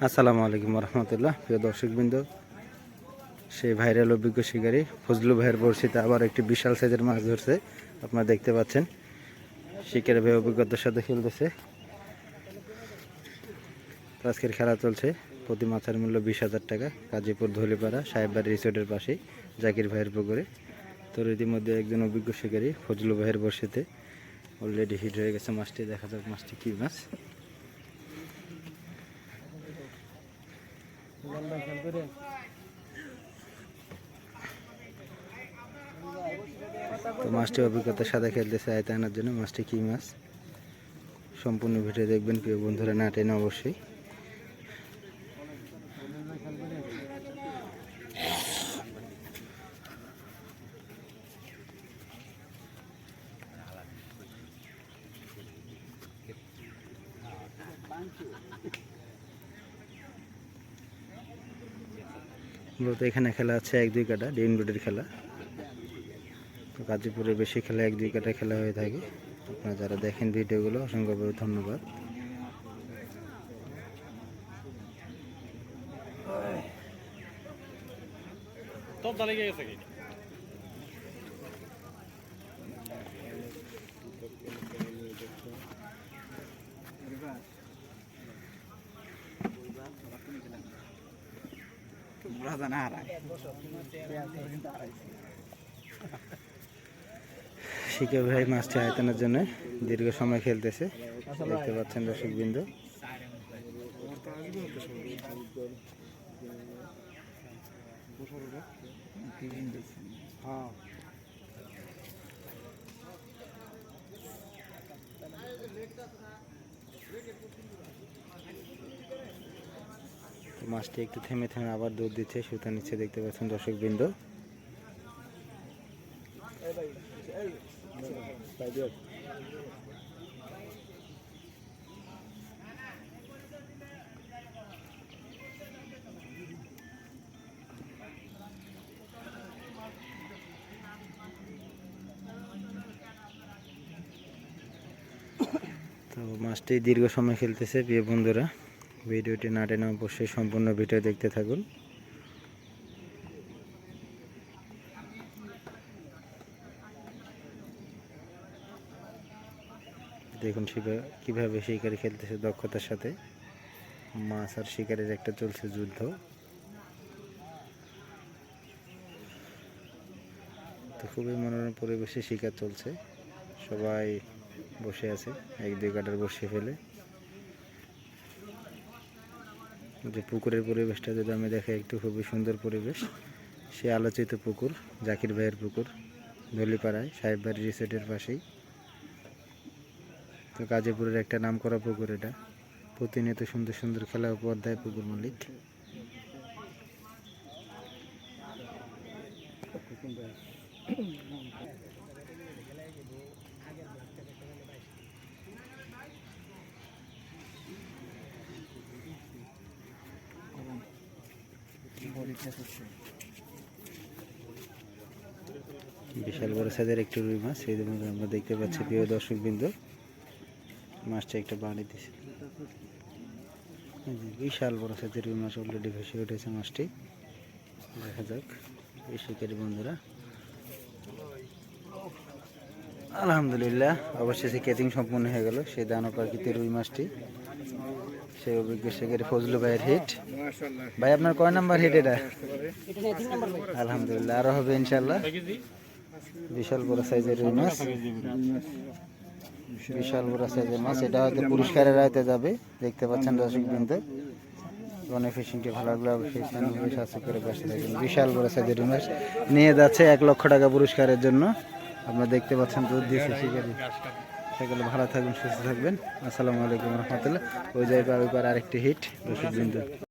আসসালামু আলাইকুম রহমতুল্লাহ। প্রিয় দর্শকবৃন্দ, সেই ভাইরাল অভিজ্ঞ শিকারী ফজলু ভাইয়ের বড়শিতে আবার একটি বিশাল সাইজের মাছ ধরছে। আপনারা দেখতে পাচ্ছেন শিকারী ভাই অভিজ্ঞতার সাথে খেলতেছে। আজকের খেলা চলছে। প্রতি মাছের মূল্য 20,000 টাকা। গাজীপুর ধলিপাড়া সাহেববাড়ি রিসোর্টের পাশেই জাকির ভাইয়ের পুকুরে। তো ইতিমধ্যে একজন অভিজ্ঞ শিকারী ফজলু ভাইয়ের বড়শিতে অলরেডি হিট হয়ে গেছে মাছটি। দেখা যাক মাছটি কী মাছ। তো মাছটি অভিজ্ঞতার সাথে খেলতেছে আয়তে আনার জন্য। মাছটি কী মাছ সম্পূর্ণ ভিডিও দেখবেন প্রিয় বন্ধুরা, না টেনে অবশ্যই। মূলত এখানে খেলা আছে 1-2 কাটা ডিম রোডের খেলা। তো গাজীপুরে বেশি খেলা 1-2 কাটা খেলা হয়ে থাকে। আপনারা যারা দেখেন ভিডিওগুলো অসংখ্যভাবে ধন্যবাদ। শিকা ভাই মাছটি আয়তনের জন্য দীর্ঘ সময় খেলতেছে। দেখতে পাচ্ছেন দর্শকবৃন্দ। মাছটি একটু থেমে থেমে আবার দুধ দিচ্ছে, সুতা নিচ্ছে। দেখতে পাচ্ছেন দর্শকবৃন্দ। তো মাছটি দীর্ঘ সময় খেলতেছে। প্রিয় বন্ধুরা, ভিডিওটি না টেনে অবশ্যই সম্পূর্ণ ভিডিও দেখতে থাকুন। দেখুন কিভাবে শিকারি খেলতেছে দক্ষতার সাথে। মাছ আর শিকারের একটা চলছে যুদ্ধ। তো খুবই মনোরম পরিবেশে শিকার চলছে। সবাই বসে আছে 1-2 কাটার বসে ফেলে। যে পুকুরের পরিবেশটা যদি আমি দেখি একটু, খুবই সুন্দর পরিবেশ। সে আলোচিত পুকুর জাকির ভাইয়ের পুকুর, ধলিপাড়ায় সাহেববাড়ি রিসোর্টের পাশেই। তো গাজীপুরের একটা নামকরা পুকুর এটা। প্রতিনিয়ত সুন্দর সুন্দর খেলা উপহার দেয় পুকুর মালিক। বিশাল বড় সাইজের একটি রুই মাছ এই আমরা দেখতে পাচ্ছি। প্রিয় দর্শকবৃন্দ, মাছটা একটা বাড়ি দিছে। বিশাল বড় সাইজের রুই মাছ অলরেডি ভেসে উঠেছে মাছটি। দেখা যাক এই শিকারী বন্ধুরা। আলহামদুলিল্লাহ, অবশেষে ক্যাচিং সম্পূর্ণ হয়ে গেল। সেই দানব প্রাকৃতিক রুই মাছটি, সেই অভিজ্ঞ শিকারী ফজলু ভাইয়ের হিট। ভাই আপনার কয় নাম্বার হিট এটা? আলহামদুলিল্লাহ, আরো হবে ইনশাল্লাহ। বিশাল বড় সাইজের রুই মাছ, বিশাল বড় সাইজের মাছ। এটা হয়তো পুরস্কারের আয়তে যাবে। দেখতে পাচ্ছেন দর্শকবৃন্দ। অনেক ফিশিংটি ভালো লাগলো অবশ্যই চ্যানেলকে সাবস্ক্রাইব করে পাশে থাকবেন। বিশাল বড় সাইজের রুই মাছ নিয়ে যাচ্ছে 1 লক্ষ টাকা পুরস্কারের জন্য। আপনারা দেখতে পাচ্ছেন দুধ দিচ্ছে শিকারি। সেগুলো ভালো থাকবেন, সুস্থ থাকবেন। আসসালামু আলাইকুম রহমতুল্লাহ। ওই জায়গায় ওই পার আরেকটি হিট দর্শকবৃন্দ।